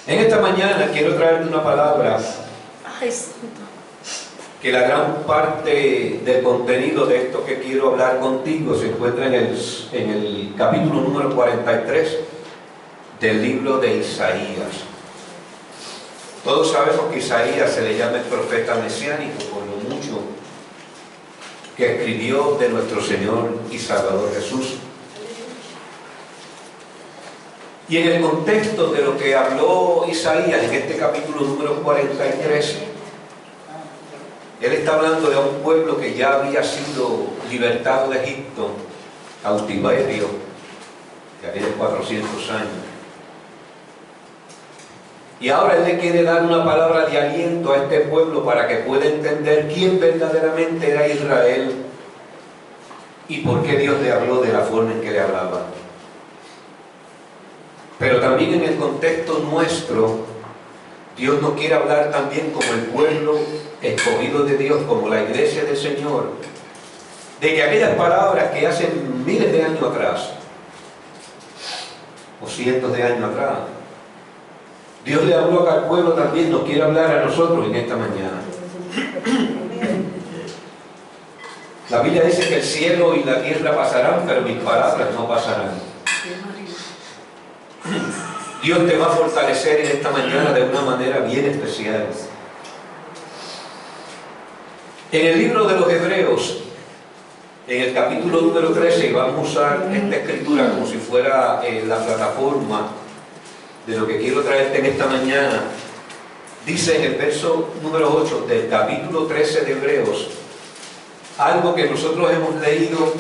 En esta mañana quiero traerte una palabra Ay, santo. que la gran parte del contenido de esto que quiero hablar contigo se encuentra en el capítulo número 43 del libro de Isaías. Todos sabemos que Isaías se le llama el profeta mesiánico por lo mucho que escribió de nuestro Señor y Salvador Jesús. Y en el contexto de lo que habló Isaías en este capítulo número 43, él está hablando de un pueblo que ya había sido libertado de Egipto, cautiverio, de aquellos 400 años. Y ahora él le quiere dar una palabra de aliento a este pueblo para que pueda entender quién verdaderamente era Israel y por qué Dios le habló de la forma en que le hablaba. Pero también en el contexto nuestro, Dios nos quiere hablar también como el pueblo escogido de Dios, como la iglesia del Señor, de que aquellas palabras que hace miles de años atrás, o cientos de años atrás, Dios le habló acá al pueblo, también nos quiere hablar a nosotros en esta mañana. La Biblia dice que el cielo y la tierra pasarán, pero mis palabras no pasarán. Dios te va a fortalecer en esta mañana de una manera bien especial. En el libro de los Hebreos, en el capítulo número 13, vamos a usar esta escritura como si fuera la plataforma de lo que quiero traerte en esta mañana. Dice en el verso número 8 del capítulo 13 de Hebreos, algo que nosotros hemos leído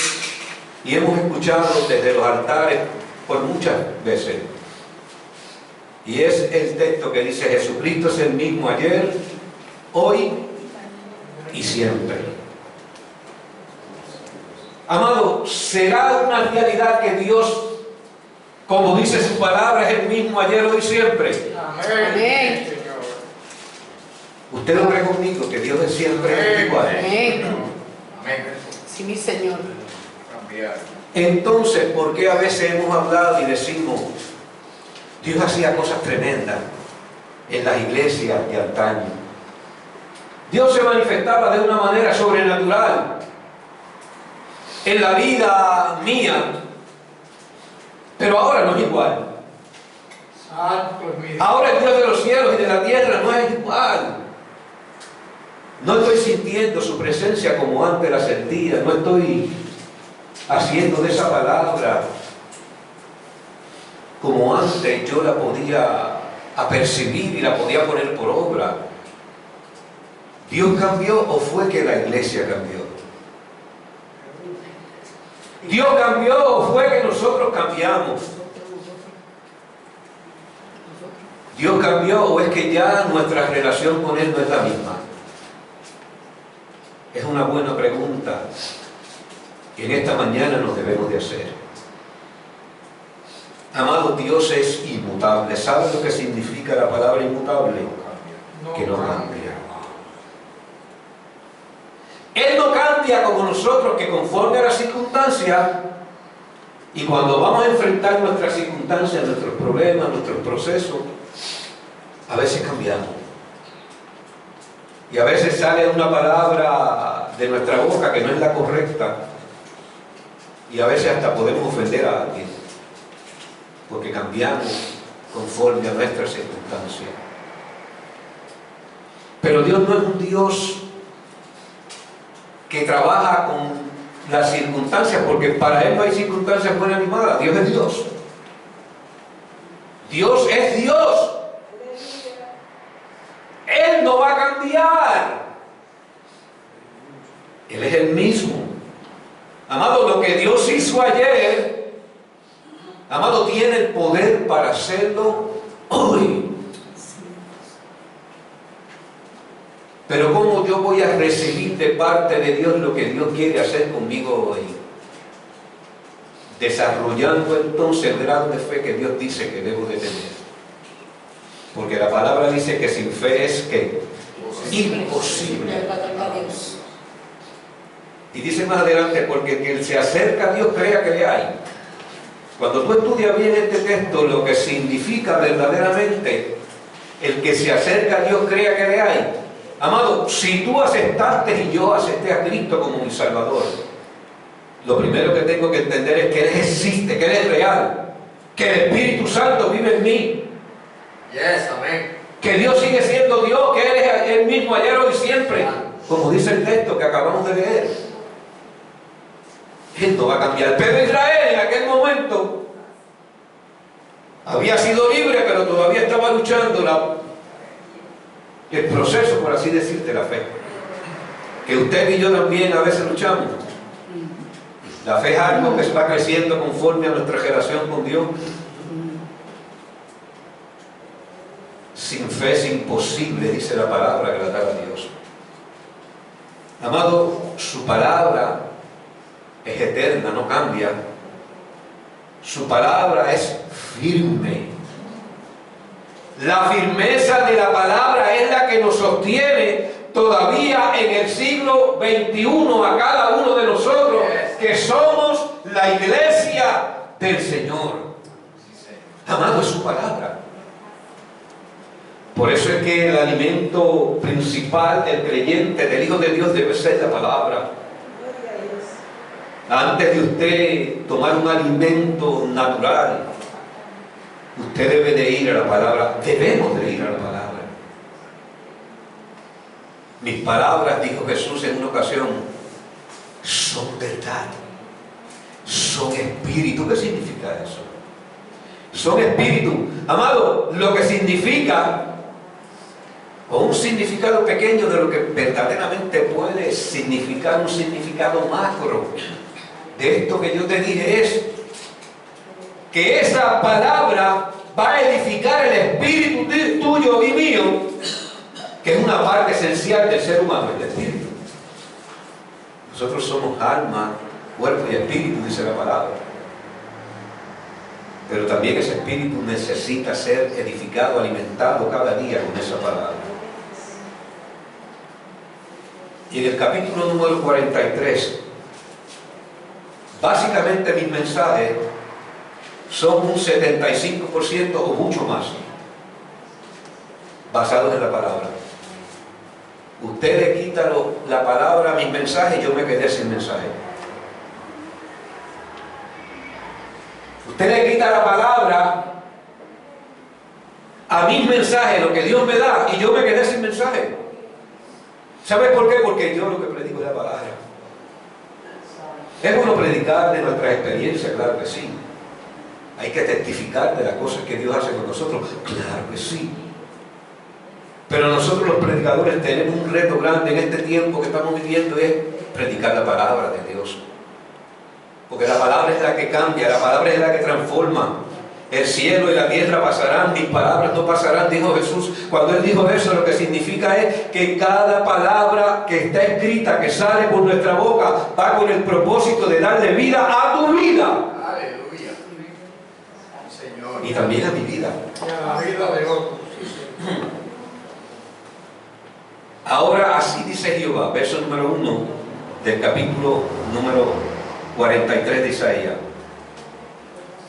y hemos escuchado desde los altares por muchas veces. Y es el texto que dice: Jesucristo es el mismo ayer, hoy y siempre. Amado, ¿será una realidad que Dios, como dice su palabra, es el mismo ayer, hoy y siempre? Amén. Usted lo cree conmigo, que Dios es siempre igual. Amén. Sí, mi Señor. Entonces, ¿por qué a veces hemos hablado y decimos: Dios hacía cosas tremendas en las iglesias de antaño? Dios se manifestaba de una manera sobrenatural en la vida mía, pero ahora no es igual. Ahora el Dios de los cielos y de la tierra no es igual. No estoy sintiendo su presencia como antes la sentía. No estoy haciendo de esa palabra como antes yo la podía apercibir y la podía poner por obra. ¿Dios cambió o fue que la iglesia cambió? ¿Dios cambió o fue que nosotros cambiamos? ¿Dios cambió o es que ya nuestra relación con Él no es la misma? Es una buena pregunta que en esta mañana nos debemos de hacer. Amado, Dios es inmutable. ¿Sabes lo que significa la palabra inmutable? Que no cambia. Él no cambia como nosotros, que conforme a las circunstancias, y cuando vamos a enfrentar nuestras circunstancias, nuestros problemas, nuestros procesos, a veces cambiamos. Y a veces sale una palabra de nuestra boca que no es la correcta, y a veces hasta podemos ofender a alguien, porque cambiamos conforme a nuestras circunstancias. Pero Dios no es un Dios que trabaja con las circunstancias, porque para Él no hay circunstancias buenas ni malas. Dios es Dios. Dios es Dios. Él no va a cambiar. Él es el mismo. Amado, lo que Dios hizo ayer, amado, tiene el poder para hacerlo hoy. Pero ¿cómo yo voy a recibir de parte de Dios lo que Dios quiere hacer conmigo hoy? Desarrollando entonces el grado de fe que Dios dice que debo de tener. Porque la palabra dice que sin fe es que imposible. Y dice más adelante: porque quien se acerca a Dios crea que le hay. Cuando tú estudias bien este texto, lo que significa verdaderamente el que se acerca a Dios crea que le hay. Amado, si tú aceptaste y yo acepté a Cristo como mi Salvador, lo primero que tengo que entender es que Él existe, que Él es real, que el Espíritu Santo vive en mí. Yes, amén. Que Dios sigue siendo Dios, que Él es el mismo ayer, hoy y siempre, como dice el texto que acabamos de leer. Él no va a cambiar. Pero Israel en aquel momento había sido libre, pero todavía estaba luchando el proceso, por así decir, de la fe. Que usted y yo también a veces luchamos. La fe es algo que va creciendo conforme a nuestra relación con Dios. Sin fe es imposible, dice la palabra, agradar a Dios. Amado, su palabra es eterna, no cambia. Su palabra es firme. La firmeza de la palabra es la que nos sostiene todavía en el siglo XXI a cada uno de nosotros, que somos la iglesia del Señor. Amado, es su palabra. Por eso es que el alimento principal del creyente, del Hijo de Dios, debe ser la palabra. Antes de usted tomar un alimento natural, usted debe de ir a la palabra. Debemos de ir a la palabra. Mis palabras, dijo Jesús en una ocasión, son verdad, son espíritu. ¿Qué significa eso? Son espíritu. Amado, lo que significa, o un significado pequeño de lo que verdaderamente puede significar un significado macro de esto que yo te dije, es que esa palabra va a edificar el espíritu tuyo y mío, que es una parte esencial del ser humano, el espíritu. Nosotros somos alma, cuerpo y espíritu, dice la palabra. Pero también ese espíritu necesita ser edificado, alimentado cada día con esa palabra. Y en el capítulo número 43, básicamente mis mensajes son un 75% o mucho más basados en la palabra. Usted le quita la palabra a mis mensajes y yo me quedé sin mensaje. Usted le quita la palabra a mis mensajes, lo que Dios me da, y yo me quedé sin mensaje. ¿Sabe por qué? Porque yo lo que predico es la palabra. Es bueno predicar de nuestras experiencias, claro que sí. Hay que testificar de las cosas que Dios hace con nosotros, claro que sí. Pero nosotros los predicadores tenemos un reto grande en este tiempo que estamos viviendo, es predicar la palabra de Dios. Porque la palabra es la que cambia, la palabra es la que transforma. El cielo y la tierra pasarán, mis palabras no pasarán, dijo Jesús. Cuando Él dijo eso, lo que significa es que cada palabra que está escrita, que sale por nuestra boca, va con el propósito de darle vida a tu vida. Aleluya. Señor. Y también a mi vida. A la vida de otros. Ahora así dice Jehová, verso número 1 del capítulo número 43 de Isaías.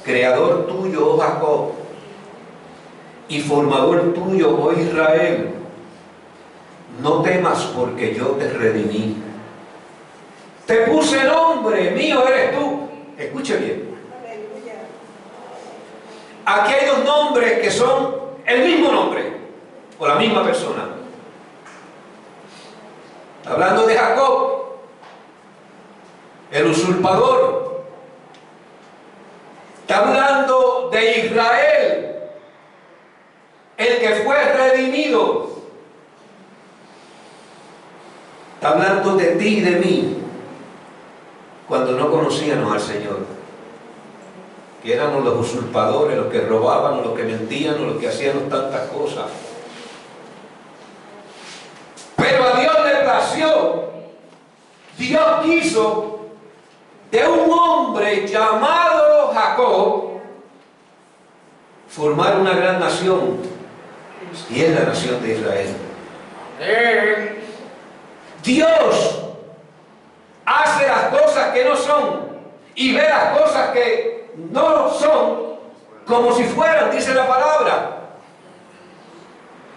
Creador tuyo, oh Jacob, y formador tuyo, oh Israel, no temas porque yo te redimí. Te puse nombre, mío eres tú. Escuche bien. Aquí hay dos nombres que son el mismo nombre, o la misma persona. Hablando de Jacob, el usurpador. Está hablando de Israel, el que fue redimido. Está hablando de ti y de mí, cuando no conocíamos al Señor. Que éramos los usurpadores, los que robaban, los que mentían, los que hacíamos tantas cosas. Pero a Dios le plació, Dios quiso de un hombre llamado Jacob formar una gran nación, y es la nación de Israel. Dios hace las cosas que no son y ve las cosas que no son como si fueran, dice la palabra.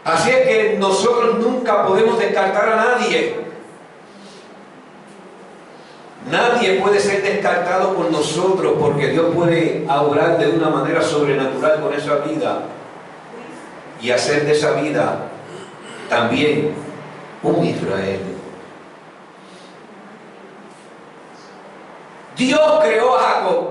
Así es que nosotros nunca podemos descartar a nadie. Nadie puede ser descartado por nosotros, porque Dios puede obrar de una manera sobrenatural con esa vida y hacer de esa vida también un Israel. Dios creó a Jacob,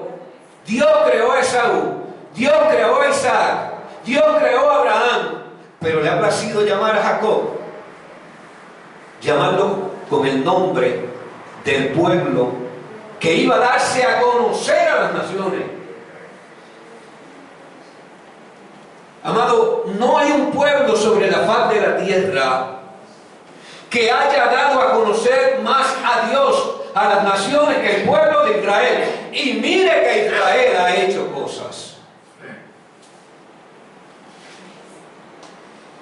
Dios creó a Esaú, Dios creó a Isaac, Dios creó a Abraham, pero le ha placido llamar a Jacob, llamarlo con el nombre del pueblo que iba a darse a conocer a las naciones. Amado, no hay un pueblo sobre la faz de la tierra que haya dado a conocer más a Dios a las naciones que el pueblo de Israel. Y mire que Israel ha hecho cosas.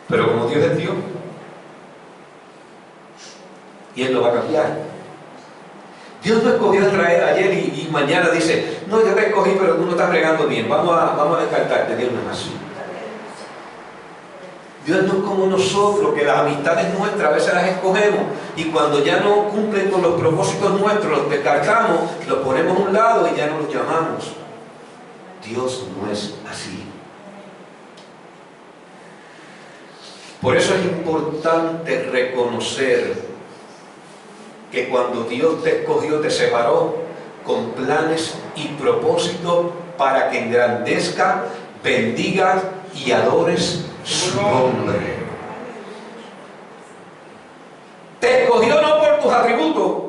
Pero como Dios es Dios, y Él lo va a cambiar. Dios no escogió a Israel ayer y mañana dice, no, yo te escogí, pero tú no estás regando bien, vamos a descartarte. Dios no es así. Dios no es como nosotros, que las amistades nuestras a veces las escogemos y cuando ya no cumplen con los propósitos nuestros, los descartamos, los ponemos a un lado y ya no los llamamos. Dios no es así. Por eso es importante reconocer que cuando Dios te escogió, te separó con planes y propósitos para que engrandezca, bendiga y adores su nombre. Te escogió no por tus atributos,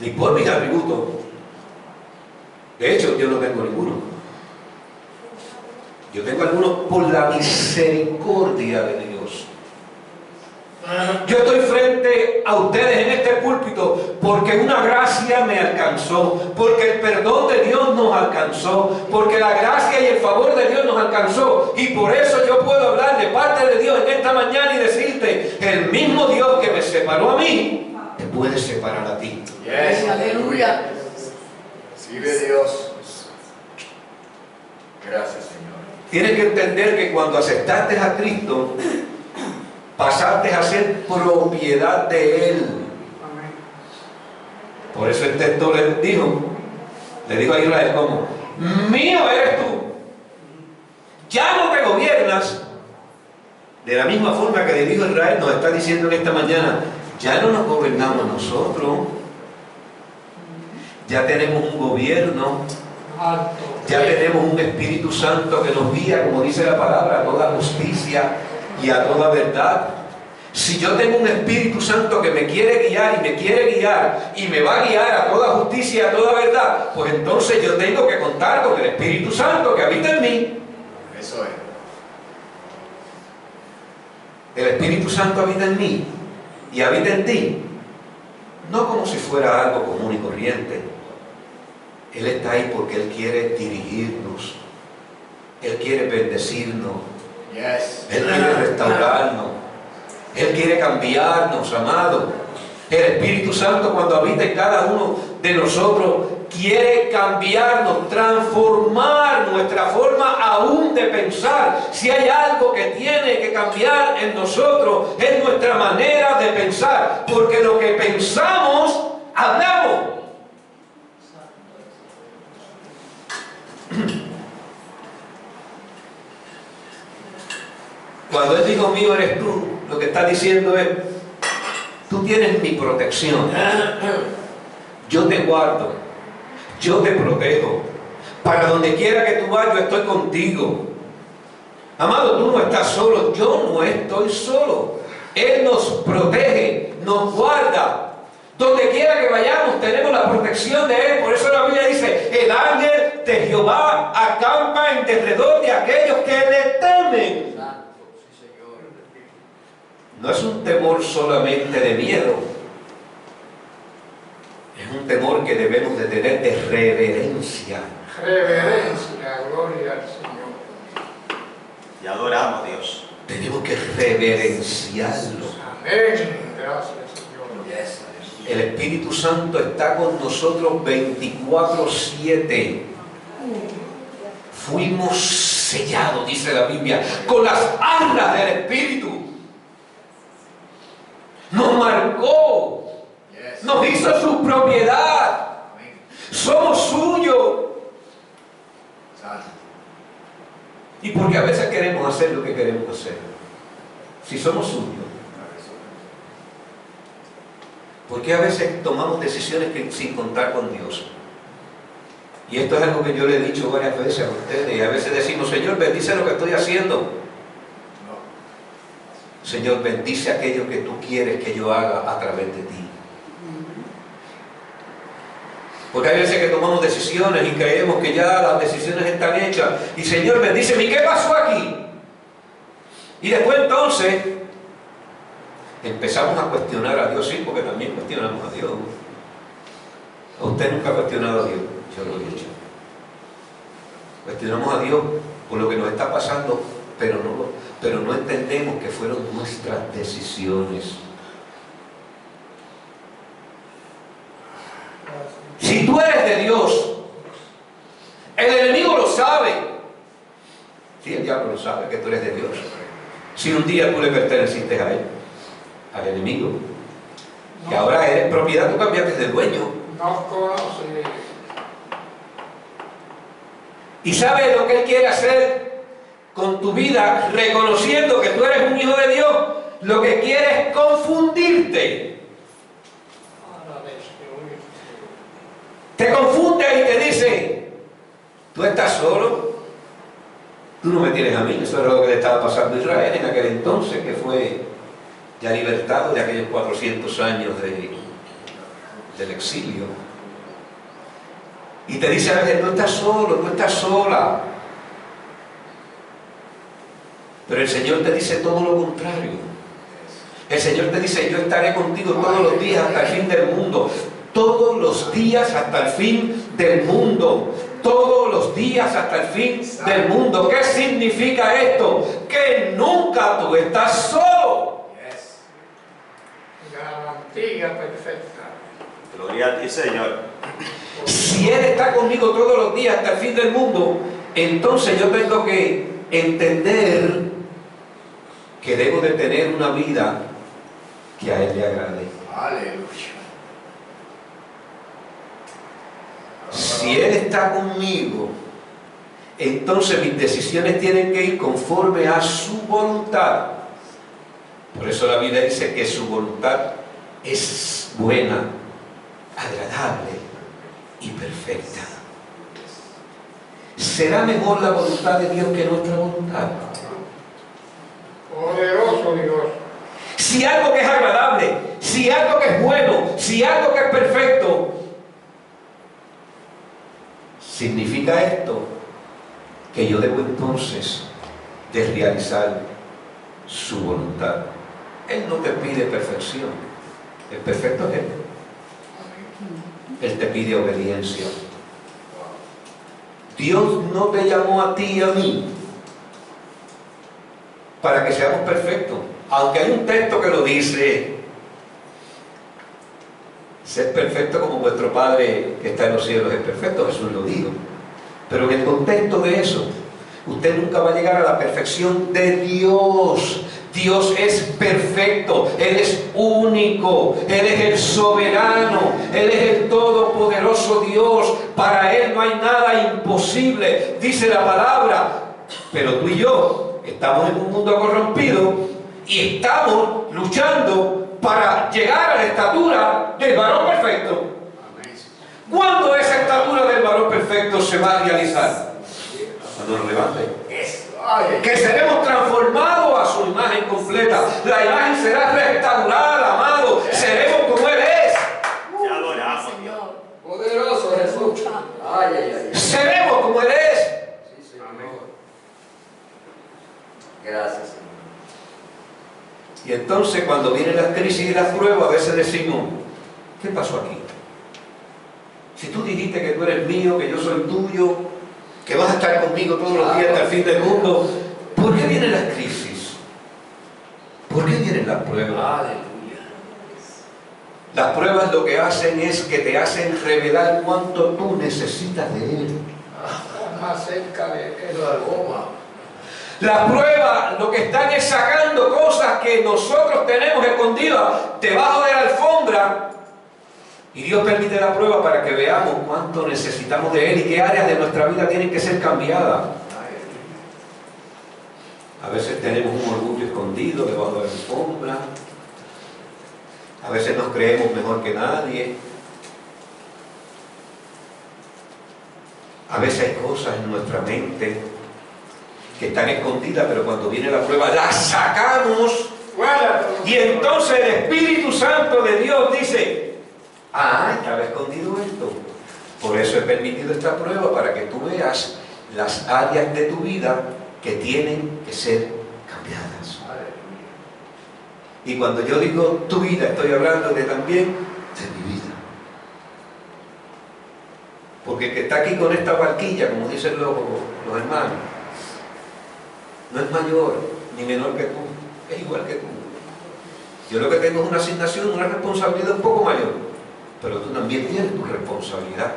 ni por mis atributos. De hecho, yo no tengo ninguno. Yo tengo algunos por la misericordia de Dios. Yo estoy frente a ustedes en este púlpito porque una gracia me alcanzó, porque el perdón de Dios nos alcanzó, porque la gracia y el favor de Dios nos alcanzó, y por eso yo puedo hablar de parte de Dios en esta mañana y decirte, el mismo Dios que me separó a mí, te puede separar a ti. Yes, Aleluya. Recibe Dios. Gracias, Señor. Tienes que entender que cuando aceptaste a Cristo, pasaste a ser propiedad de Él. Por eso el texto le dijo a Israel como, mío eres tú, ya no te gobiernas. De la misma forma que le dijo Israel, nos está diciendo en esta mañana, ya no nos gobernamos nosotros, ya tenemos un gobierno, ya tenemos un Espíritu Santo que nos guía, como dice la palabra, a toda justicia y a toda verdad. Si yo tengo un Espíritu Santo que me quiere guiar y me quiere guiar y me va a guiar a toda justicia y a toda verdad, pues entonces yo tengo que contar con el Espíritu Santo que habita en mí. Eso es. El Espíritu Santo habita en mí y habita en ti, no como si fuera algo común y corriente. Él está ahí porque Él quiere dirigirnos, Él quiere bendecirnos, Yes. Él quiere restaurarnos, Él quiere cambiarnos, amado. El Espíritu Santo, cuando habita en cada uno de nosotros, quiere cambiarnos, transformar nuestra forma aún de pensar. Si hay algo que tiene que cambiar en nosotros, es nuestra manera de pensar, porque lo que pensamos, hablamos. Cuando Él dijo, mío eres tú, lo que está diciendo es, tú tienes mi protección, yo te guardo, yo te protejo, para donde quiera que tú vayas yo estoy contigo. Amado, tú no estás solo, yo no estoy solo. Él nos protege, nos guarda. Donde quiera que vayamos tenemos la protección de Él. Por eso la Biblia dice, el ángel de Jehová acampa en derredor de aquellos que le temen. No es un temor solamente de miedo, es un temor que debemos de tener de reverencia. Reverencia, gloria al Señor. Y adoramos a Dios. Tenemos que reverenciarlo. Amén. Gracias, Señor. Yes. El Espíritu Santo está con nosotros 24/7. Fuimos sellados, dice la Biblia, con las arras del Espíritu marcó, Yes. nos hizo su propiedad, Amén. somos suyos. Santo. Y porque a veces queremos hacer lo que queremos hacer, si somos suyos, porque a veces tomamos decisiones sin contar con Dios. Y esto es algo que yo le he dicho varias veces a ustedes, y a veces decimos: Señor, bendice lo que estoy haciendo. No. Señor, bendice aquello que tú quieres que yo haga a través de ti. Porque hay veces que tomamos decisiones y creemos que ya las decisiones están hechas. Y Señor, bendíceme. ¿Y qué pasó aquí? Y después entonces empezamos a cuestionar a Dios. Sí, porque también cuestionamos a Dios. ¿A usted nunca ha cuestionado a Dios? Yo lo he dicho. Cuestionamos a Dios por lo que nos está pasando, pero no entendemos que fueron nuestras decisiones. Si tú eres de Dios, el enemigo lo sabe. Sí, el diablo lo sabe que tú eres de Dios. Si un día tú le perteneciste a él, al enemigo, que ahora eres propiedad, tú cambiaste de dueño. No conoce. Y sabes lo que él quiere hacer con tu vida, reconociendo que tú eres un hijo de Dios. Lo que quiere es confundirte. Te confunde y te dice: tú estás solo, tú no me tienes a mí. Eso era lo que le estaba pasando a Israel en aquel entonces, que fue ya libertado de aquellos 400 años del exilio. Y te dice a veces: tú estás solo, tú estás sola. Pero el Señor te dice todo lo contrario. El Señor te dice: yo estaré contigo todos los días hasta el fin del mundo. Todos los días hasta el fin del mundo. Todos los días hasta el fin del mundo. ¿Qué significa esto? Que nunca tú estás solo. Yes. Garantía perfecta. Gloria a ti, Señor. Si Él está conmigo todos los días hasta el fin del mundo, entonces yo tengo que entender que debo de tener una vida que a Él le agrade. Aleluya. Si Él está conmigo, entonces mis decisiones tienen que ir conforme a su voluntad. Por eso la Biblia dice que su voluntad es buena, agradable y perfecta. ¿Será mejor la voluntad de Dios que nuestra voluntad? Poderoso Dios. Si algo que es agradable, si algo que es bueno, si algo que es perfecto, significa esto que yo debo entonces de realizar su voluntad. Él no te pide perfección, el perfecto es Él. Él te pide obediencia. Dios no te llamó a ti y a mí para que seamos perfectos, aunque hay un texto que lo dice: sed perfecto como vuestro Padre que está en los cielos es perfecto. Jesús lo dijo. Pero en el contexto de eso, usted nunca va a llegar a la perfección de Dios. Dios es perfecto, Él es único, Él es el soberano, Él es el todopoderoso Dios. Para Él no hay nada imposible, dice la palabra. Pero tú y yo estamos en un mundo corrompido y estamos luchando para llegar a la estatura del varón perfecto. ¿Cuándo esa estatura del varón perfecto se va a realizar? Cuando nos levante. Que seremos transformados a su imagen completa. La imagen será restaurada, amado. Seremos como Él es. Te adoramos, Dios. Poderoso Jesús. Ay, ay, ay. Seremos como Él es. Sí, Señor. Gracias, Señor. Y entonces cuando vienen las crisis y las pruebas, a veces decimos: ¿qué pasó aquí? Si tú dijiste que tú eres mío, que yo soy tuyo, que vas a estar conmigo todos los días hasta el fin del mundo, ¿por qué vienen las crisis? ¿Por qué vienen las pruebas? Aleluya. Las pruebas lo que hacen es que te hacen revelar cuánto tú necesitas de Él. Más cerca de él, la goma. La prueba lo que están es sacando cosas que nosotros tenemos escondidas debajo de la alfombra. Y Dios permite la prueba para que veamos cuánto necesitamos de Él y qué áreas de nuestra vida tienen que ser cambiadas. A veces tenemos un orgullo escondido debajo de la alfombra. A veces nos creemos mejor que nadie. A veces hay cosas en nuestra mente que están escondidas, pero cuando viene la prueba las sacamos. Y entonces el Espíritu Santo de Dios dice: ah, estaba escondido esto. Por eso he permitido esta prueba, para que tú veas las áreas de tu vida que tienen que ser cambiadas. Y cuando yo digo tu vida, estoy hablando también de mi vida. Porque el que está aquí con esta barquilla, como dicen los hermanos, no es mayor ni menor que tú, es igual que tú. Yo lo que tengo es una asignación, una responsabilidad un poco mayor, pero tú también tienes tu responsabilidad.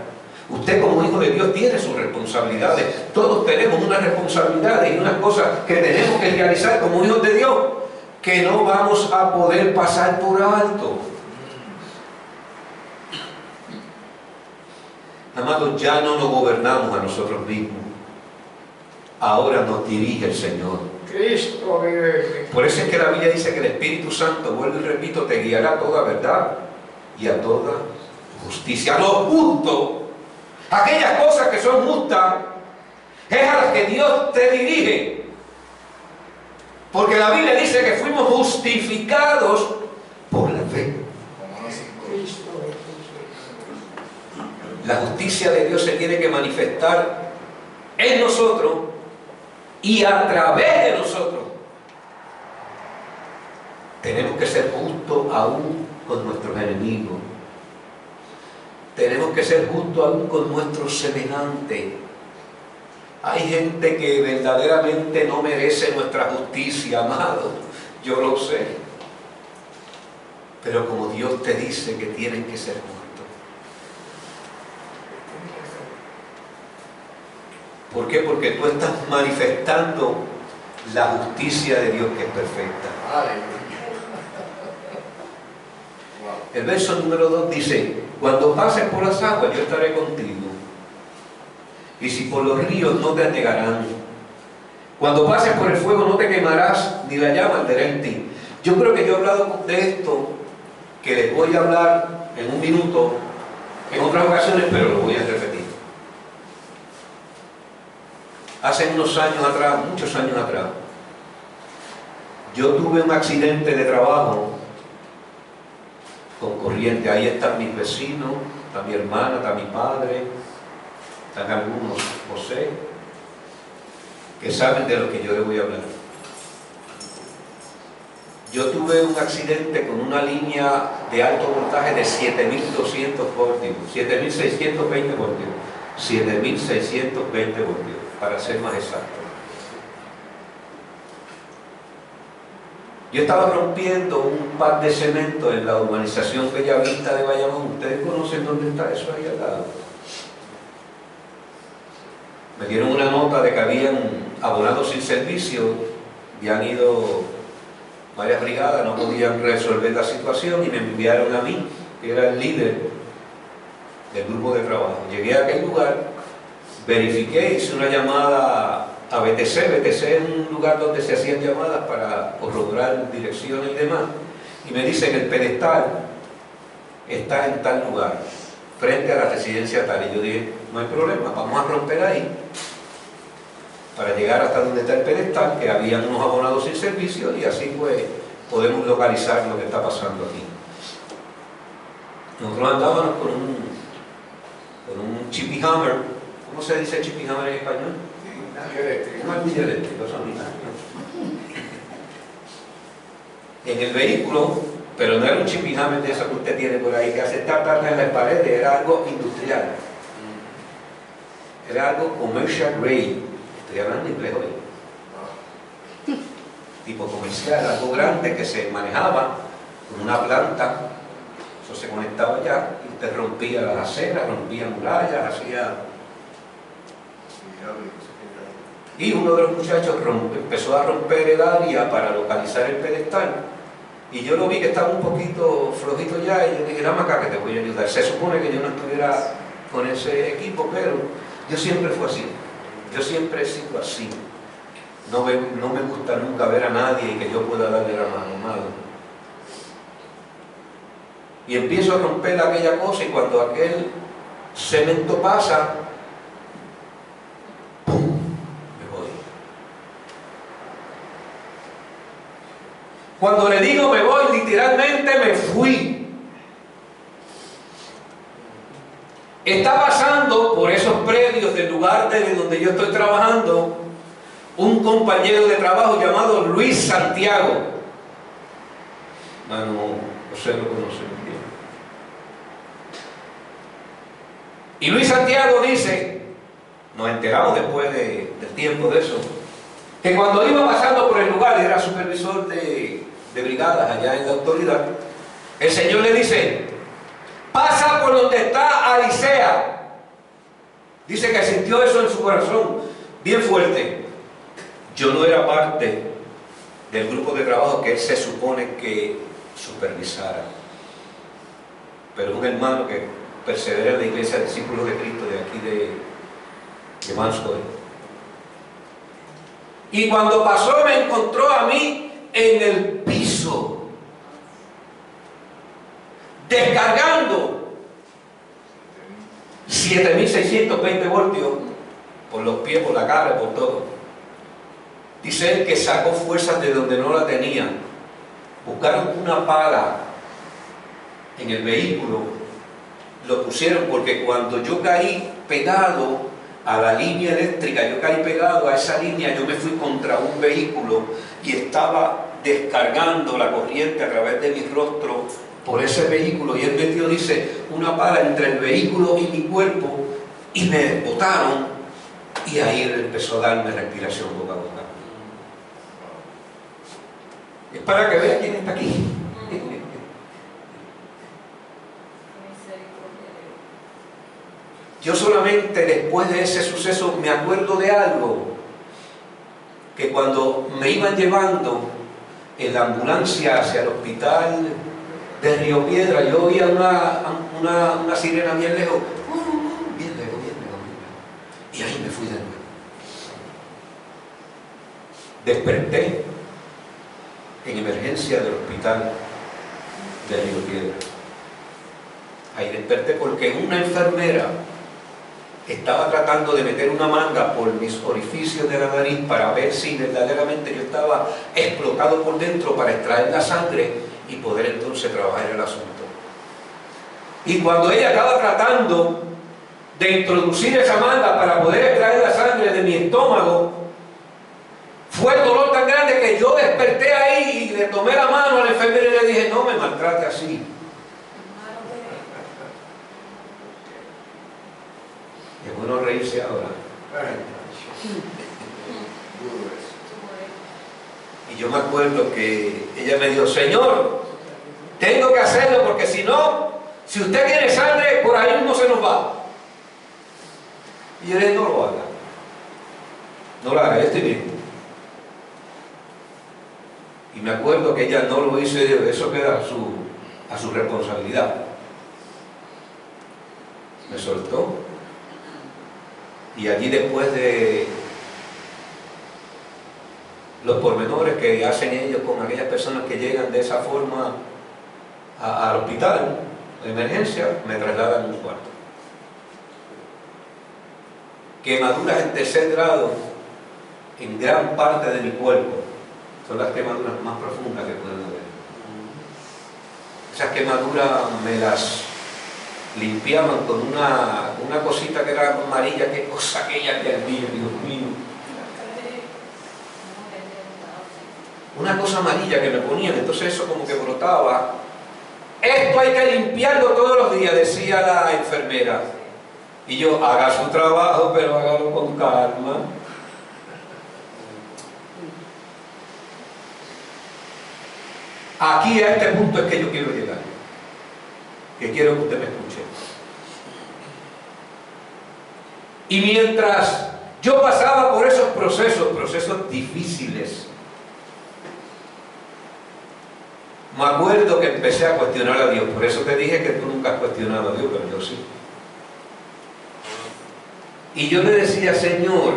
Usted como hijo de Dios tiene sus responsabilidades. Todos tenemos unas responsabilidades y unas cosas que tenemos que realizar como hijos de Dios, que no vamos a poder pasar por alto. Amados, ya no nos gobernamos a nosotros mismos. Ahora nos dirige el Señor. Cristo vive. Por eso es que la Biblia dice que el Espíritu Santo, vuelvo y repito, te guiará a toda verdad y a toda justicia. A lo justo, aquellas cosas que son justas, es a las que Dios te dirige. Porque la Biblia dice que fuimos justificados por la fe. La justicia de Dios se tiene que manifestar en nosotros y a través de nosotros. Tenemos que ser justos aún con nuestros enemigos. Tenemos que ser justos aún con nuestros semejantes. Hay gente que verdaderamente no merece nuestra justicia, amado. Yo lo sé. Pero como Dios te dice que tienen que ser justos. ¿Por qué? Porque tú estás manifestando la justicia de Dios, que es perfecta. El verso número 2 dice: cuando pases por las aguas, yo estaré contigo. Y si por los ríos, no te anegarán. Cuando pases por el fuego, no te quemarás, ni la llama arderá en ti. Yo creo que yo he hablado de esto, que les voy a hablar en un minuto, en otras ocasiones, pero lo voy a repetir. Hace unos años atrás, muchos años atrás, yo tuve un accidente de trabajo con corriente. Ahí están mis vecinos, está mi hermana, está mi padre, están algunos, José, que saben de lo que yo les voy a hablar. Yo tuve un accidente con una línea de alto voltaje de 7.200 voltios, 7.620 voltios, 7.620 voltios, para ser más exacto. Yo estaba rompiendo un par de cemento en la urbanización Bellavista de Bayamón. ¿Ustedes conocen dónde está eso ahí al lado? Me dieron una nota de que habían abonados sin servicio, y han ido varias brigadas, no podían resolver la situación y me enviaron a mí, que era el líder del grupo de trabajo. Llegué a aquel lugar, verifiqué, hice una llamada a BTC. BTC es un lugar donde se hacían llamadas para corroborar direcciones y demás, y me dicen: el pedestal está en tal lugar, frente a la residencia tal. Y yo dije: no hay problema, vamos a romper ahí para llegar hasta donde está el pedestal, que habían unos abonados sin servicio, y así pues podemos localizar lo que está pasando aquí. Nosotros andábamos con un chippy hammer. ¿Cómo se dice chippy hammer en español? Un martillo eléctrico, eso mismo. En el vehículo, pero no era un chippy hammer de eso que usted tiene por ahí, que hace tartas en las paredes, era algo industrial. Era algo commercial grade. Estoy hablando inglés hoy. Tipo comercial, algo grande que se manejaba con una planta. Eso se conectaba allá y usted rompía las aceras, rompía murallas, hacía... Y uno de los muchachos empezó a romper el área para localizar el pedestal. Y yo lo vi que estaba un poquito flojito ya, y yo dije, dame acá que te voy a ayudar. Se supone que yo no estuviera con ese equipo, pero yo siempre fui así. Yo siempre he sido así. No me gusta nunca ver a nadie y que yo pueda darle la mano, nada. Y empiezo a romper aquella cosa, y cuando aquel cemento pasa, ¡pum!, me voy. Cuando le digo me voy, literalmente me fui. Está pasando por esos predios del lugar de donde yo estoy trabajando un compañero de trabajo llamado Luis Santiago. Bueno, ustedes lo conocen bien. Y Luis Santiago dice, nos enteramos después del tiempo de eso, que cuando iba pasando por el lugar, era supervisor de brigadas allá en la autoridad, el Señor le dice, pasa por donde está Alicea. Dice que sintió eso en su corazón, bien fuerte. Yo no era parte del grupo de trabajo que él se supone que supervisara, pero un hermano que persevera en la iglesia Discípulos de Cristo de aquí de Mansoy. Y cuando pasó me encontró a mí en el piso, descargando 7.620 voltios por los pies, por la cara, por todo. Dice él que sacó fuerzas de donde no la tenía. Buscaron una pala en el vehículo, lo pusieron, porque cuando yo caí pegado a la línea eléctrica, yo caí pegado a esa línea, yo me fui contra un vehículo y estaba descargando la corriente a través de mi rostro por ese vehículo, y él metió, dice, una pala entre el vehículo y mi cuerpo, y me botaron, y ahí él empezó a darme respiración boca a boca. Es para que vean quién está aquí. Yo solamente después de ese suceso me acuerdo de algo, que cuando me iban llevando en la ambulancia hacia el hospital de Río Piedra, yo oía una sirena bien lejos, bien lejos, y ahí me fui de nuevo. Desperté en emergencia del hospital de Río Piedra. Ahí desperté porque una enfermera estaba tratando de meter una manga por mis orificios de la nariz para ver si verdaderamente yo estaba explotado por dentro, para extraer la sangre y poder entonces trabajar el asunto. Y cuando ella estaba tratando de introducir esa manga para poder extraer la sangre de mi estómago, fue el dolor tan grande que yo desperté ahí y le tomé la mano a la enfermera y le dije, no me maltrate así. Es bueno reírse ahora. Y yo me acuerdo que ella me dijo, Señor, tengo que hacerlo porque si no, si usted tiene sangre, por ahí mismo se nos va. Y yo le dije, no lo haga. No lo haga, yo estoy bien. Y me acuerdo que ella no lo hizo y dijo, eso queda a su responsabilidad. Me soltó. Y allí, después de los pormenores que hacen ellos con aquellas personas que llegan de esa forma al hospital de emergencia, me trasladan a un cuarto. Quemaduras en tercer grado en gran parte de mi cuerpo. Son las quemaduras más profundas que pueden haber. Esas quemaduras me las limpiaban con una cosita que era amarilla, qué cosa aquella que hervía, Dios mío. Una cosa amarilla que me ponían, entonces eso como que brotaba. Esto hay que limpiarlo todos los días, decía la enfermera. Y yo, haga su trabajo, pero hágalo con calma. Aquí a este punto es que yo quiero llegar, que quiero que usted me escuche. Y mientras Yo pasaba por esos procesos difíciles. Me acuerdo que empecé a cuestionar a Dios. Por eso te dije que tú nunca has cuestionado a Dios, pero yo sí. Y yo le decía, Señor,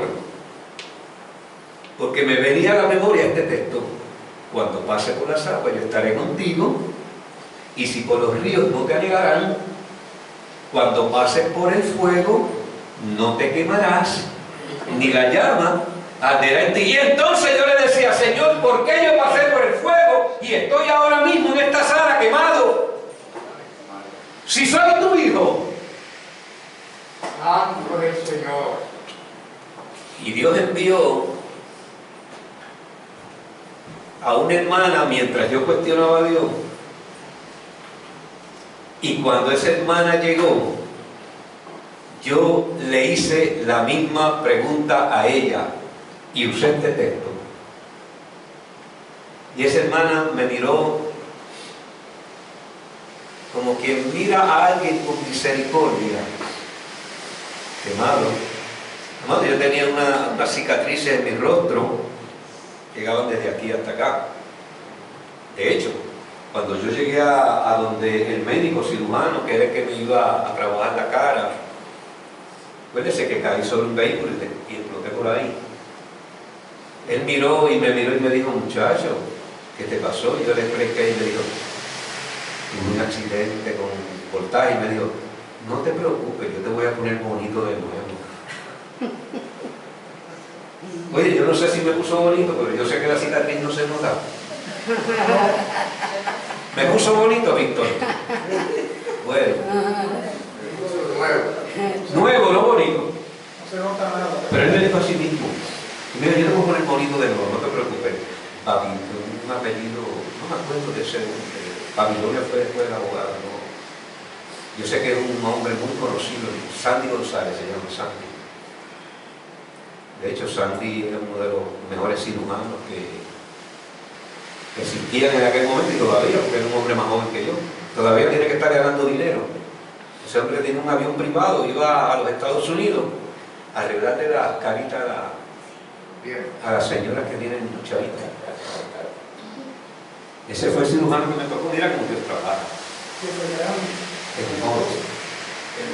porque me venía a la memoria este texto: cuando pase por las aguas yo estaré contigo, y si por los ríos no te anegarán, cuando pases por el fuego no te quemarás, ni la llama arderá en ti. Y entonces yo le decía, Señor, ¿por qué yo pasé por el fuego y estoy ahora mismo en esta sala quemado? Si soy tu hijo. Santo es el Señor. Y Dios envió a una hermana mientras yo cuestionaba a Dios. Y cuando esa hermana llegó, yo le hice la misma pregunta a ella y usé este texto. Y esa hermana me miró como quien mira a alguien con misericordia. Quemado. Amado, yo tenía unas cicatrices en mi rostro, llegaban desde aquí hasta acá. De hecho, cuando yo llegué a donde el médico cirujano, que era el que me iba a trabajar la cara, acuérdese que caí sobre un vehículo y exploté por ahí. Él miró y me dijo, muchacho, ¿qué te pasó? Y yo le expliqué y me dijo, tuve un accidente con voltaje, y me dijo, no te preocupes, yo te voy a poner bonito de nuevo. Oye, yo no sé si me puso bonito, pero yo sé que la cicatriz no se nota. ¿Me puso bonito, Víctor? Bueno. Nuevo, no bonito. No se nota nada. Pero él me dijo a sí mismo, mira, yo te voy a poner bonito de nuevo, no te preocupes. Un apellido, no me acuerdo de ese nombre. Babilonia fue después de la abogada, ¿no? Yo sé que es un hombre muy conocido, Sandy González se llama Sandy. De hecho, Sandy era uno de los mejores cirujanos que existían en aquel momento, y todavía, porque era un hombre más joven que yo. Todavía tiene que estar ganando dinero. Ese hombre tiene un avión privado, iba a los Estados Unidos a arreglarle las caritas a las señoras que tienen chavitas. Ese fue el cirujano que me tocó. Mira cómo Dios trabaja.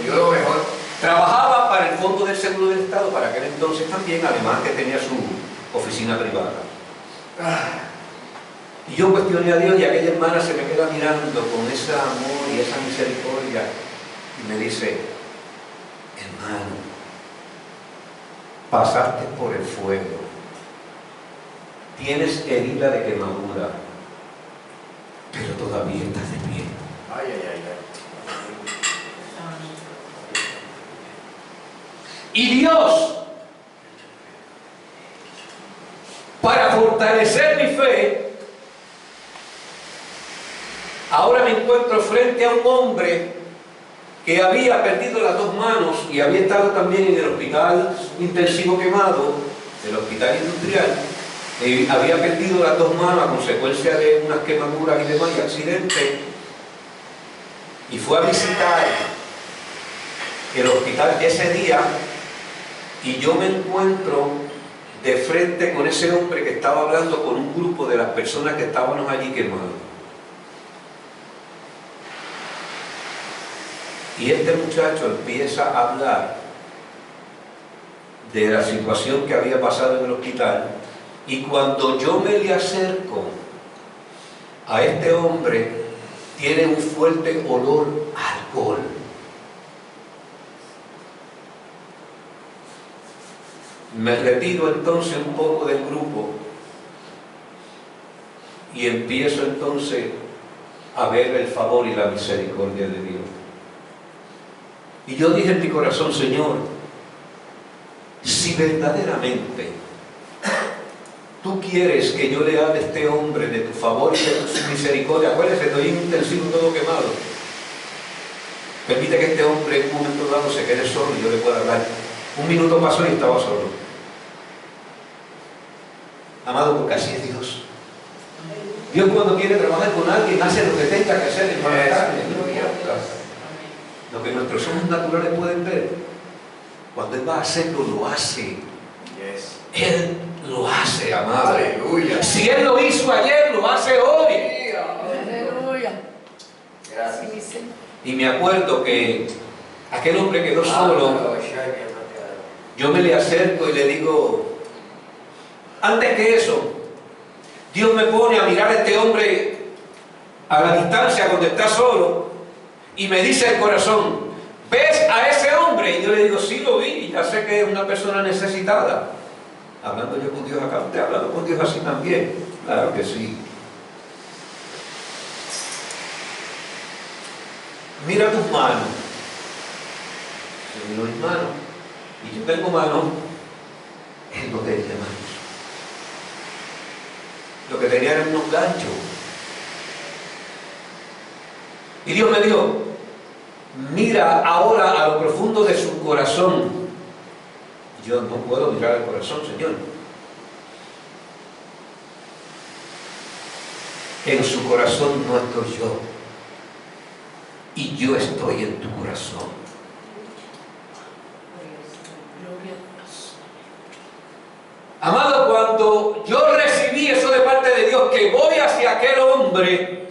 Yo lo mejor. Trabajaba para el Fondo del Seguro del Estado para aquel entonces también, además que tenía su oficina privada. Y yo cuestioné a Dios, y aquella hermana se me queda mirando con ese amor y esa misericordia y me dice, hermano, pasaste por el fuego, tienes herida de quemadura, pero todavía estás de pie. Ay, ay, ay, ay. Y Dios, para fortalecer mi fe, ahora me encuentro frente a un hombre que había perdido las dos manos y había estado también en el hospital intensivo quemado, el hospital industrial, y había perdido las dos manos a consecuencia de unas quemaduras y demás y accidentes, y fue a visitar el hospital ese día. Y yo me encuentro de frente con ese hombre que estaba hablando con un grupo de las personas que estábamos allí quemados. Y este muchacho empieza a hablar de la situación que había pasado en el hospital. Y cuando yo me le acerco a este hombre, tiene un fuerte olor a alcohol. Me retiro entonces un poco del grupo y empiezo entonces a ver el favor y la misericordia de Dios. Y yo dije en mi corazón, Señor, si verdaderamente tú quieres que yo le hable a este hombre de tu favor y de tu misericordia, acuérdese, estoy en un intensivo todo quemado, permite que este hombre en un momento dado se quede solo y yo le pueda hablar. Un minuto pasó y estaba solo. Amado, porque así es Dios. Dios cuando quiere trabajar con alguien hace lo que tenga que hacer en la carne. Lo que nuestros ojos naturales pueden ver, cuando Él va a hacerlo, lo hace Él lo hace, amado. Aleluya. Si Él lo hizo ayer, lo hace hoy. Aleluya. Gracias. Sí, mi Señor. Y me acuerdo que aquel hombre quedó solo. Yo me le acerco y le digo, antes que eso, Dios me pone a mirar a este hombre a la distancia cuando está solo y me dice el corazón, ¿ves a ese hombre? Y yo le digo, sí lo vi, ya sé que es una persona necesitada. Hablando yo con Dios acá, usted ha hablado con Dios así también. Claro que sí. Mira tus manos. Yo miro mis manos. Y yo tengo manos. Él no tenía manos. Lo que tenía eran unos ganchos. Y Dios me dijo, mira ahora a lo profundo de su corazón. Yo no puedo mirar al corazón, Señor. En su corazón no estoy yo. Y yo estoy en tu corazón. Amado, cuando yo recibí eso de parte de Dios, que voy hacia aquel hombre,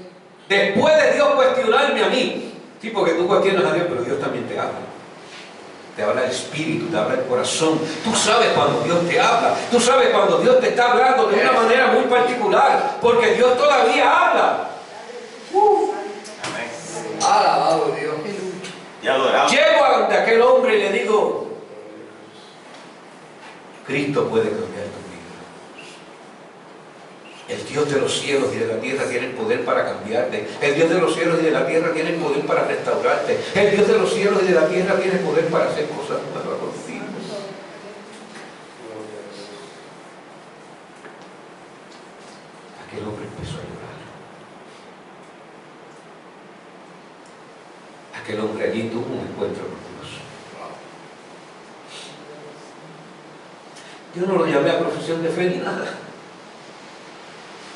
después de Dios cuestionarme a mí, sí, porque tú cuestionas a Dios, pero Dios también te habla. Te habla el espíritu, te habla el corazón. Tú sabes cuando Dios te habla. Tú sabes cuando Dios te está hablando de una manera muy particular, porque Dios todavía habla. Alabado Dios. Y adoramos. Llego ante aquel hombre y le digo, Cristo puede cambiar tu vida. El Dios de los cielos y de la tierra tiene el poder para cambiarte. El Dios de los cielos y de la tierra tiene el poder para restaurarte. El Dios de los cielos y de la tierra tiene el poder para hacer cosas nuevas contigo. Aquel hombre empezó a llorar. Aquel hombre allí tuvo un encuentro con Dios. Yo no lo llamé a profesión de fe ni nada.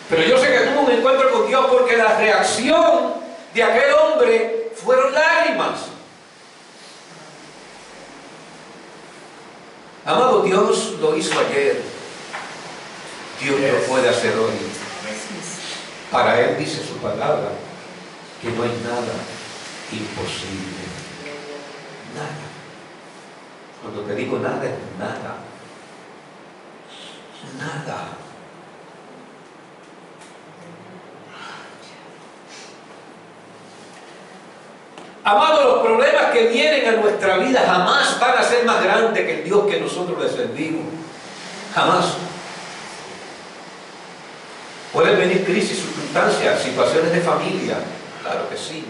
Pero yo sé que tuvo un encuentro con Dios porque la reacción de aquel hombre fueron lágrimas. Amado, Dios lo hizo ayer. Dios lo puede hacer hoy. Para Él dice su palabra que no hay nada imposible. Nada. Cuando te digo nada, es nada. Nada. Amado, los problemas que vienen a nuestra vida jamás van a ser más grandes que el Dios que nosotros le servimos. Jamás. Pueden venir crisis, circunstancias, situaciones de familia. Claro que sí.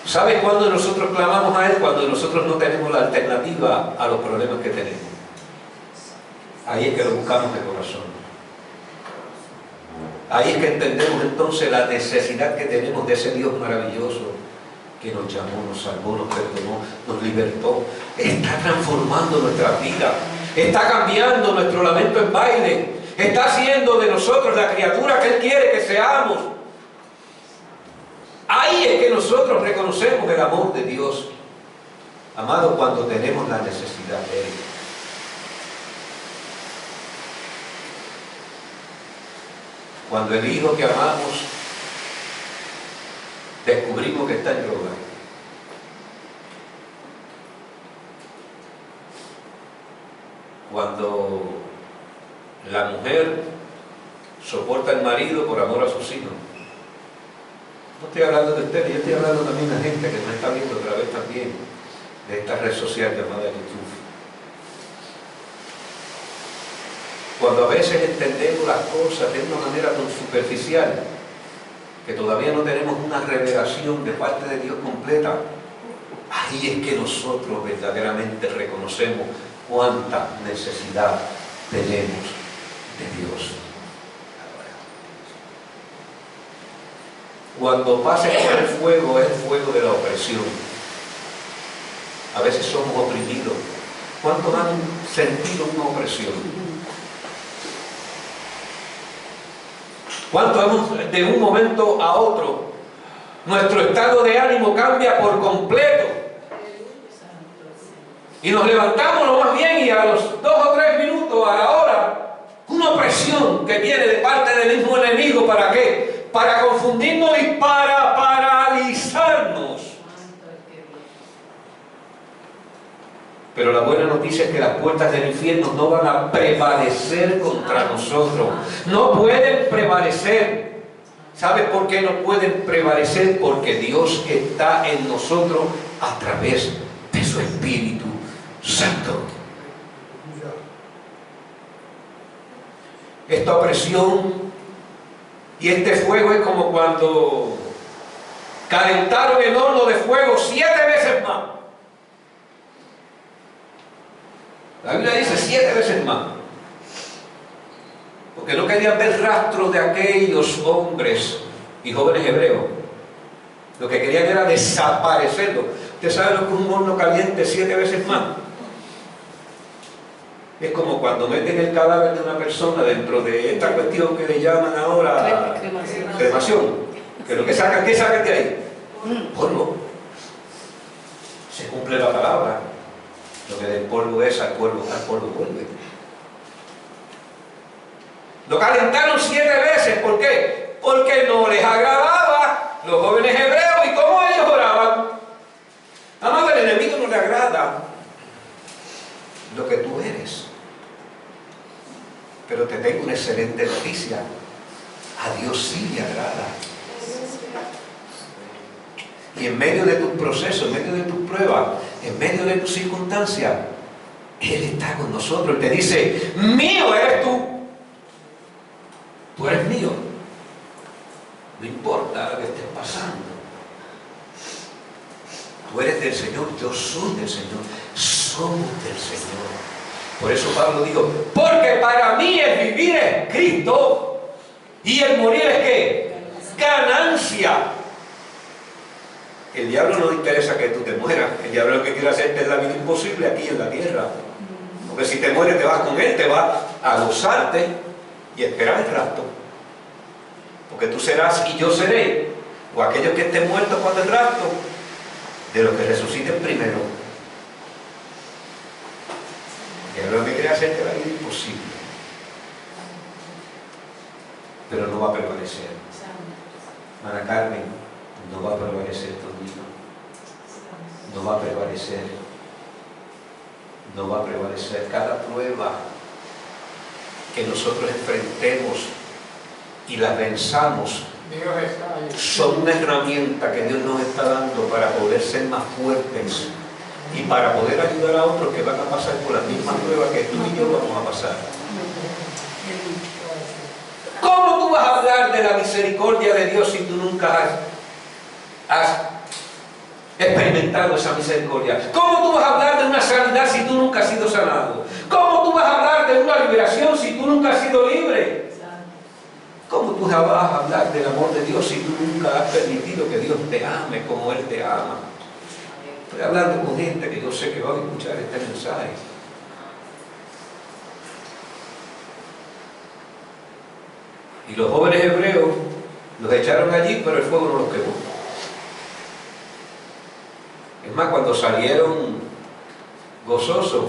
¿Sabes cuándo nosotros clamamos a Él? Cuando nosotros no tenemos la alternativa a los problemas que tenemos. Ahí es que lo buscamos de corazón. Ahí es que entendemos entonces la necesidad que tenemos de ese Dios maravilloso que nos llamó, nos salvó, nos perdonó, nos libertó. Está transformando nuestra vida. Está cambiando nuestro lamento en baile. Está haciendo de nosotros la criatura que Él quiere que seamos. Ahí es que nosotros reconocemos el amor de Dios. Amado, cuando tenemos la necesidad de Él. Cuando el hijo que amamos descubrimos que está en droga. Cuando la mujer soporta al marido por amor a sus hijos. No estoy hablando de ustedes, yo estoy hablando también de gente que nos está viendo otra vez también de esta red social llamada YouTube. Cuando a veces entendemos las cosas de una manera tan superficial, que todavía no tenemos una revelación de parte de Dios completa, ahí es que nosotros verdaderamente reconocemos cuánta necesidad tenemos de Dios. Cuando pases por el fuego, es el fuego de la opresión. A veces somos oprimidos. ¿Cuántos han sentido una opresión? ¿Cuánto hemos, de un momento a otro, nuestro estado de ánimo cambia por completo? Y nos levantamos lo más bien y a los 2 o 3 minutos, a la hora, una opresión que viene de parte del mismo enemigo. ¿Para qué? Para confundirnos y para paralizarnos. Pero la buena noticia es que las puertas del infierno no van a prevalecer contra nosotros. No pueden prevalecer. ¿Sabe por qué no pueden prevalecer? Porque Dios está en nosotros a través de su Espíritu Santo. Esta opresión y este fuego es como cuando calentaron el horno de fuego 7 veces más. La Biblia dice 7 veces más. Porque no querían ver rastros de aquellos hombres y jóvenes hebreos. Lo que querían era desaparecerlo. ¿Usted sabe lo que es un horno caliente 7 veces más? Es como cuando meten el cadáver de una persona dentro de esta cuestión que le llaman ahora cremación. Que lo que sacan, ¿qué sacan de ahí? Polvo. Se cumple la palabra. Lo que del polvo es, al polvo vuelve. Lo calentaron 7 veces. ¿Por qué? Porque no les agradaba los jóvenes hebreos y cómo ellos oraban. Amado, al enemigo no le agrada lo que tú eres. Pero te tengo una excelente noticia. A Dios sí le agrada. Y en medio de tus procesos, en medio de tus pruebas, en medio de tus circunstancias, Él está con nosotros. Él te dice, mío eres tú. Tú eres mío. No importa lo que estés pasando. Tú eres del Señor, yo soy del Señor. Somos del Señor. Por eso Pablo dijo, porque para mí el vivir es Cristo y el morir es ¿qué? Ganancia. El diablo no le interesa que tú te mueras. El diablo lo que quiere hacerte es la vida imposible aquí en la tierra. Porque si te mueres te vas con él, te vas a gozarte y esperar el rapto. Porque tú serás y yo seré, o aquellos que estén muertos cuando el rapto, de los que resuciten primero. El diablo lo que quiere hacerte la vida imposible. Pero no va a prevalecer. Hermana Carmen, no va a prevalecer tu vida. No va a prevalecer. No va a prevalecer. Cada prueba que nosotros enfrentemos y la venzamos son una herramienta que Dios nos está dando para poder ser más fuertes y para poder ayudar a otros que van a pasar por las mismas pruebas que tú y yo vamos a pasar. ¿Cómo tú vas a hablar de la misericordia de Dios si tú nunca has experimentado esa misericordia? ¿Cómo tú vas a hablar de una sanidad si tú nunca has sido sanado? ¿Cómo tú vas a hablar de una liberación si tú nunca has sido libre? ¿Cómo tú vas a hablar del amor de Dios si tú nunca has permitido que Dios te ame como Él te ama? Estoy hablando con gente que yo sé que va a escuchar este mensaje. Y los jóvenes hebreos los echaron allí, pero el fuego no los quemó. Es más, cuando salieron gozosos,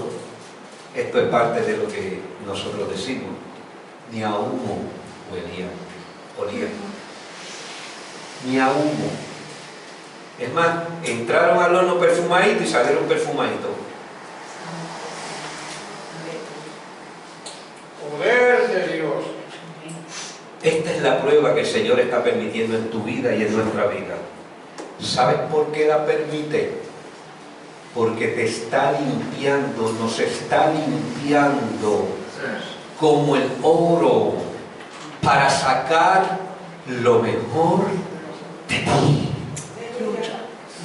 esto es parte de lo que nosotros decimos, ni a humo olían. Ni a humo. Es más, entraron al horno perfumadito y salieron perfumaditos. Poder de Dios. Esta es la prueba que el Señor está permitiendo en tu vida y en nuestra vida. ¿Sabes por qué la permite? Porque te está limpiando, nos está limpiando como el oro para sacar lo mejor de ti.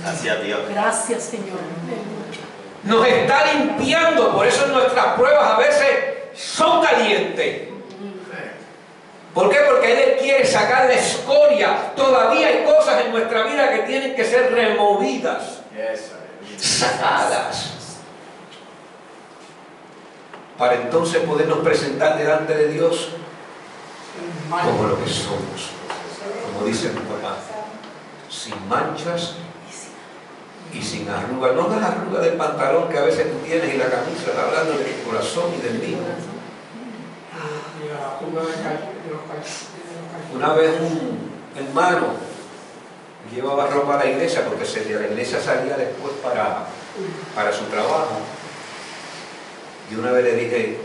Gracias a Dios. Gracias, Señor. Nos está limpiando, por eso nuestras pruebas a veces son calientes. ¿Por qué? Porque Él quiere sacar la escoria. Todavía hay cosas en nuestra vida que tienen que ser removidas, sacadas, para entonces podernos presentar delante de Dios como lo que somos. Como dice mi papá, sin manchas y sin arrugas. No las arrugas del pantalón que a veces tú tienes y la camisa, está hablando de tu corazón y del mío. Una vez un hermano llevaba ropa a la iglesia porque de la iglesia salía después para su trabajo. Y una vez le dije,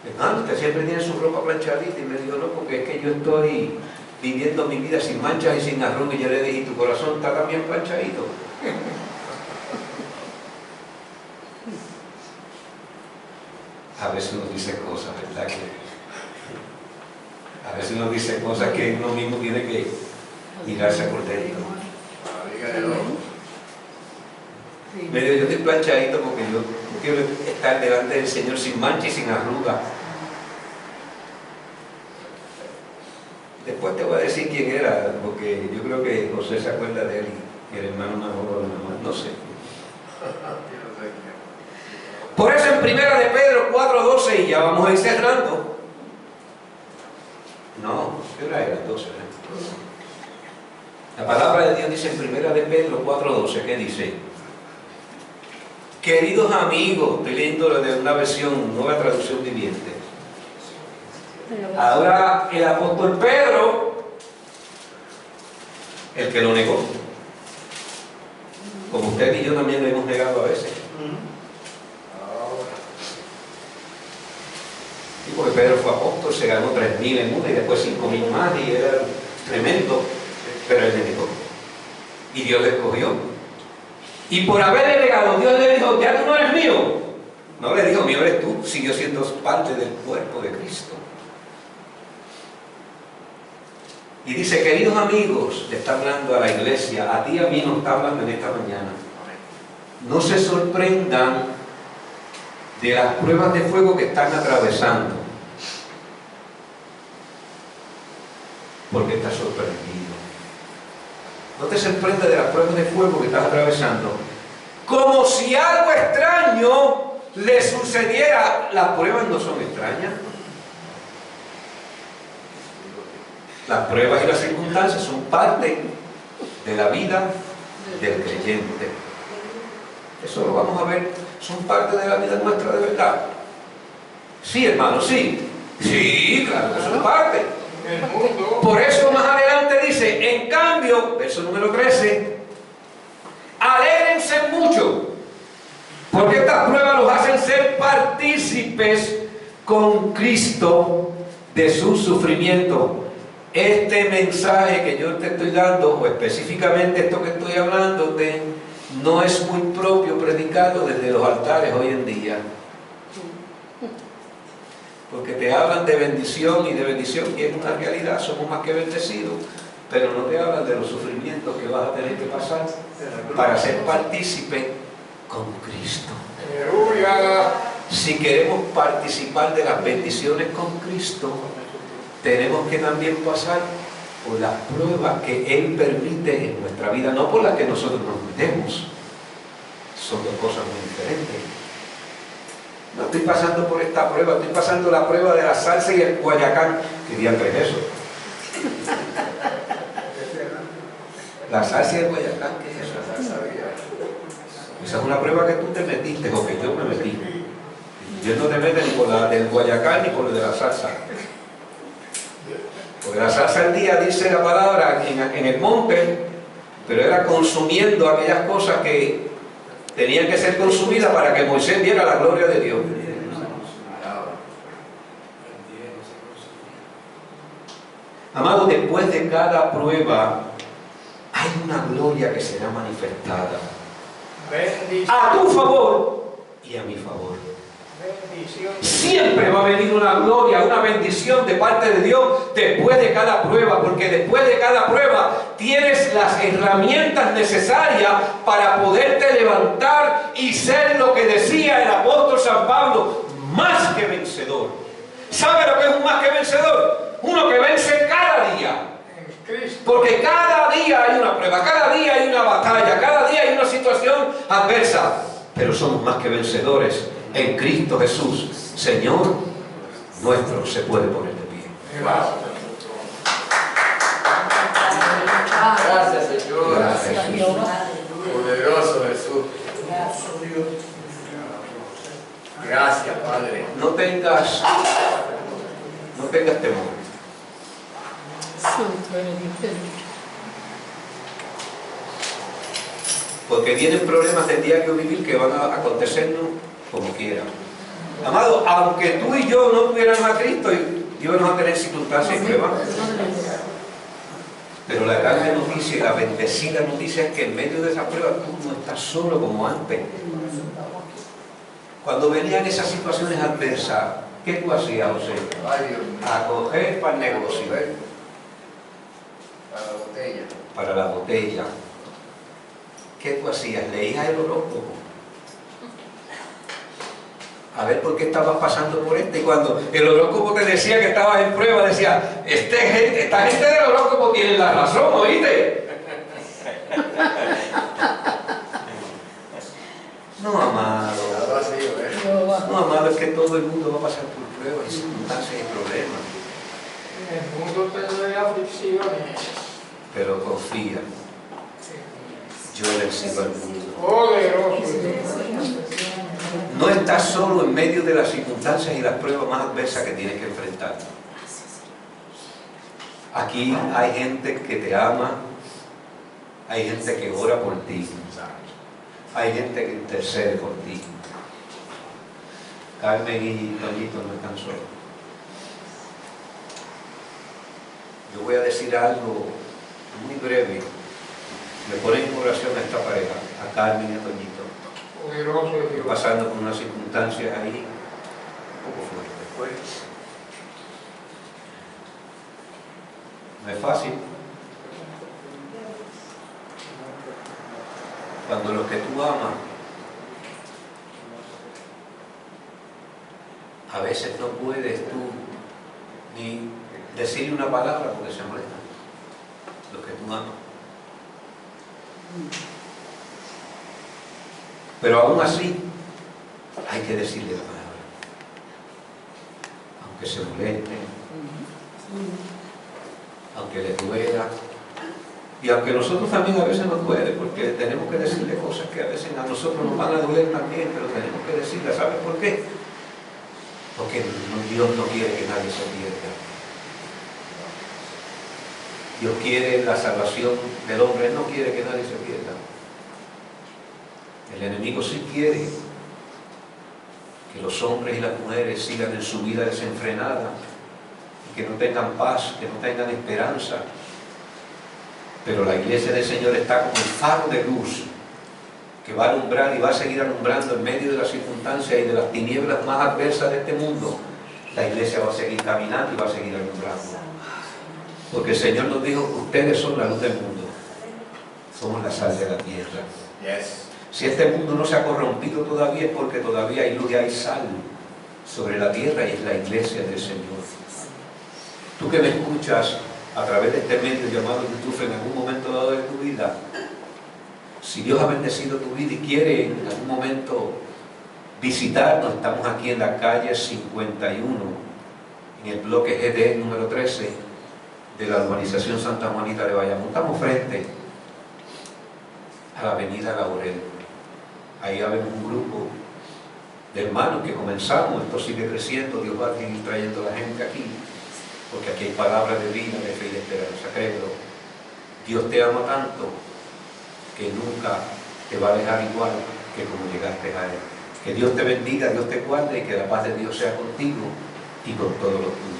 hermano, usted siempre tiene su ropa planchadita. Y me dijo, no, porque es que yo estoy viviendo mi vida sin manchas y sin arrugas. Y yo le dije, ¿y tu corazón está también planchadito? A veces uno dice cosas, ¿verdad? A veces uno dice cosas que uno mismo tiene que mirarse por dentro. Me dijo, yo estoy planchadito porque yo quiero estar delante del Señor sin mancha y sin arruga. Después te voy a decir quién era, porque yo creo que José se acuerda de él y el hermano Manolo, no sé. Por eso en primera de Pedro 4:12, y ya vamos a ir cerrando. No, ¿qué hora era? 12, ¿eh? La palabra de Dios dice en primera de Pedro 4:12, ¿qué dice? Queridos amigos, estoy leyendo de una versión, nueva traducción viviente. Ahora el apóstol Pedro, el que lo negó, como usted y yo también lo hemos negado a veces. Y porque Pedro fue apóstol, se ganó 3.000 en una y después 5.000 más y era tremendo, pero él le negó. Y Dios le escogió. Y por haberle negado, Dios le dijo, ya tú no eres mío. No le dijo, mío eres tú, siguió siendo parte del cuerpo de Cristo. Y dice, queridos amigos, le está hablando a la iglesia, a ti y a mí nos está hablando en esta mañana. No se sorprendan de las pruebas de fuego que están atravesando. Porque estás sorprendido. No te sorprendas de las pruebas de fuego que estás atravesando. Como si algo extraño le sucediera. Las pruebas no son extrañas. Las pruebas y las circunstancias son parte de la vida del creyente. Eso lo vamos a ver, son parte de la vida nuestra de verdad. Sí, hermano, sí. Sí, claro que son parte. Por eso más adelante dice, en cambio, verso número 13, alégrense mucho, porque estas pruebas los hacen ser partícipes con Cristo de su sufrimiento. Este mensaje que yo te estoy dando, o específicamente esto que estoy hablándote, no es muy propio predicado desde los altares hoy en día. Porque te hablan de bendición y es una realidad, somos más que bendecidos, pero no te hablan de los sufrimientos que vas a tener que pasar para ser partícipe con Cristo. Aleluya. Si queremos participar de las bendiciones con Cristo, tenemos que también pasar por las pruebas que Él permite en nuestra vida, no por las que nosotros nos metemos. Son dos cosas muy diferentes. No estoy pasando por esta prueba, estoy pasando la prueba de la salsa y el guayacán. ¿Qué diantre es eso? La salsa y el guayacán, ¿qué es eso? Esa es una prueba que tú te metiste o que yo me metí. Dios no te mete ni por la del guayacán ni por la de la salsa. Porque la salsa al día dice la palabra en el monte, pero era consumiendo aquellas cosas que tenían que ser consumidas para que Moisés viera la gloria de Dios. Amado, después de cada prueba hay una gloria que será manifestada a tu favor y a mi favor. Siempre va a venir una gloria, una bendición de parte de Dios después de cada prueba, porque después de cada prueba tienes las herramientas necesarias para poderte levantar y ser lo que decía el apóstol San Pablo, más que vencedor. ¿Sabe lo que es un más que vencedor? Uno que vence cada día. Porque cada día hay una prueba, cada día hay una batalla, cada día hay una situación adversa, pero somos más que vencedores en Cristo Jesús, Señor nuestro. Se puede poner de pie. Gracias, Señor. Gracias, Jesús. Poderoso. Porque vienen problemas del diario vivir que van a acontecernos como quieran. Amado, aunque tú y yo no tuviéramos a Cristo, íbamos a tener circunstancias y pruebas. Pero la grande noticia y la bendecida noticia es que en medio de esas pruebas tú no estás solo como antes. Cuando venían esas situaciones adversas, ¿qué tú hacías, José? Ay, Dios mío. A coger para el negocio, Para la botella. para la botella. ¿Qué tú hacías? Leías el horóscopo. A ver por qué estabas pasando por esto. Y cuando el horóscopo te decía que estabas en prueba, decía, esta gente del horóscopo tiene la razón, ¿oíste? No, amado. Algo así, ¿eh? No, amado, es que todo el mundo va a pasar por pruebas y circunstancias y problemas. El mundo te da aflicciones. Pero confía. Yo he vencido al mundo. Poderoso. No estás solo en medio de las circunstancias y las pruebas más adversas que tienes que enfrentar. Aquí hay gente que te ama, hay gente que ora por ti, hay gente que intercede por ti. Carmen y Toñito no están solos. Yo voy a decir algo muy breve. Le ponen en oración a esta pareja, a Carmen y a Toñito. Poderoso de Dios. Pasando por unas circunstancias ahí un poco fuertes. Pues, no es fácil. Cuando los que tú amas a veces no puedes tú ni decirle una palabra porque se molestan. Los que tú amas. Pero aún así hay que decirle la palabra, aunque se molesten, aunque les duela, y aunque nosotros también a veces nos duele, porque tenemos que decirle cosas que a veces a nosotros nos van a doler también, pero tenemos que decirlas. ¿Sabes por qué? Porque Dios no quiere que nadie se pierda. Dios quiere la salvación del hombre, Él no quiere que nadie se pierda. El enemigo sí quiere que los hombres y las mujeres sigan en su vida desenfrenada y que no tengan paz, que no tengan esperanza. Pero la iglesia del Señor está como el faro de luz que va a alumbrar y va a seguir alumbrando en medio de las circunstancias y de las tinieblas más adversas de este mundo. La iglesia va a seguir caminando y va a seguir alumbrando. Porque el Señor nos dijo que ustedes son la luz del mundo. Somos la sal de la tierra. Yes. Si este mundo no se ha corrompido todavía es porque todavía hay luz y hay sal sobre la tierra y es la iglesia del Señor. Tú que me escuchas a través de este medio llamado YouTube en algún momento dado de tu vida, si Dios ha bendecido tu vida y quiere en algún momento visitarnos, estamos aquí en la calle 51, en el bloque GD número 13 de la urbanización Santa Juanita de Bayamón. Estamos frente a la avenida Laurel. Ahí habemos un grupo de hermanos que comenzamos, esto sigue creciendo, Dios va a seguir trayendo a la gente aquí, porque aquí hay palabras de vida, de fe y de esperanza. Créelo, Dios te ama tanto que nunca te va a dejar igual que como llegaste a Él. Que Dios te bendiga, Dios te guarde y que la paz de Dios sea contigo y con todos los tuyos.